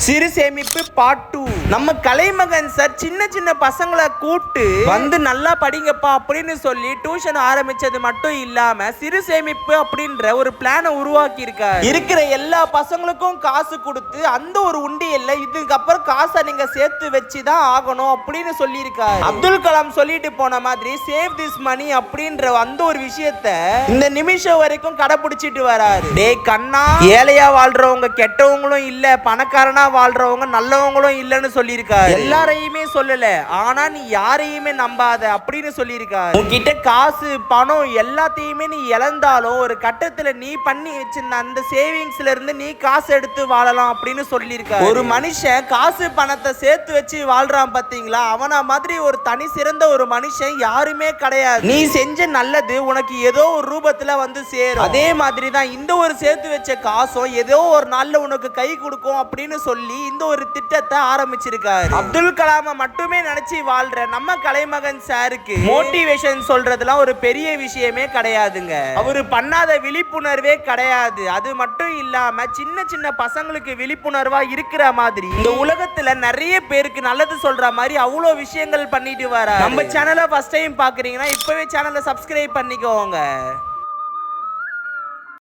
சிறு சேமிப்பு பார்ட் 2. நம்ம கலைமகன் சார் சின்ன சின்ன பசங்களை கூப்பிட்டு வந்து நல்லா படிங்கப்பா அப்படின்னு சொல்லி டியூஷன் ஆரம்பிச்சது மட்டும் இல்லாம சிறு சேமிப்பு அப்படின்ற ஒரு பிளானை உருவாக்கி இருக்காரு. இருக்கிற எல்லா பசங்களுக்கும் காசு கொடுத்து அந்த ஒரு உண்டியல்ல இதுக்கப்புறம் காசை நீங்க சேர்த்து வச்சுதான் ஆகணும் அப்படின்னு சொல்லி இருக்காரு. அப்துல் கலாம் சொல்லிட்டு போன மாதிரி சேவ் திஸ் மணி அப்படின்ற அந்த ஒரு விஷயத்த இந்த நிமிஷம் வரைக்கும் கடைபிடிச்சிட்டு வராரு. டே கண்ணா, ஏழையா வாழ்றவங்க கெட்டவங்களும் இல்ல, பணக்காரனா வாழ்றவங்க நல்லவங்களும் இல்லன்னு சொல்லியிருக்காரு. எல்லாரையுமே சொல்லல, ஆனா நீ யாரையுமே நம்பாத அப்படின்னு சொல்லியிருக்காரு. உன்கிட்ட காசு பணம் எல்லாத்தையுமே நீ இழந்தாலும் ஒரு கட்டத்துல நீ பண்ணி வச்சிருந்த அந்த சேவிங்ஸ்ல இருந்து நீ காசு எடுத்து வாழலாம் அப்படின்னு சொல்லியிருக்காரு. ஒரு மனுஷன் காசு பணத்தை சேர்த்து வச்சு வாழ்றான் பாத்தீங்களா, அவன மாதிரி ஒரு தனி சிறந்த ஒரு மனுஷன் யாருமே கிடையாது. நீ செஞ்ச நல்லது உனக்கு ஏதோ ஒரு ரூபத்துல வந்து சேரும். அதே மாதிரி தான் இந்த ஒரு சேர்த்து வச்ச காசும் ஏதோ ஒரு நாள்ல உனக்கு கை கொடுக்கும் அப்படின்னு சொல்லி இந்த ஒரு திட்டத்தை ஆரம்பிச்சிருக்காரு. அப்துல் கலாம மட்டுமே நினைச்சு வாழ்ற நம்ம கலைமகன் சாருக்கு மோட்டிவேஷன் சொல்றதுலாம் ஒரு பெரிய விஷயமே கிடையாதுங்க. அவரு பண்ணாத விழிப்புணர்வே கிடையாது. அது மட்டும் இல்லாம சின்ன சின்ன பசங்களுக்கு விழிப்புணர்வா இருக்கிற மாதிரி இந்த உலகத்துல நிறைய பேருக்கு நல்லது சொல்ற மாதிரி அவ்வளவு விஷயங்கள் பண்ணிட்டு வர. நம்ம சேனலை ஃபர்ஸ்ட் டைம் பாக்குறீங்கன்னா இப்பவே சேனலை சப்ஸ்கிரைப் பண்ணிக்கோங்க.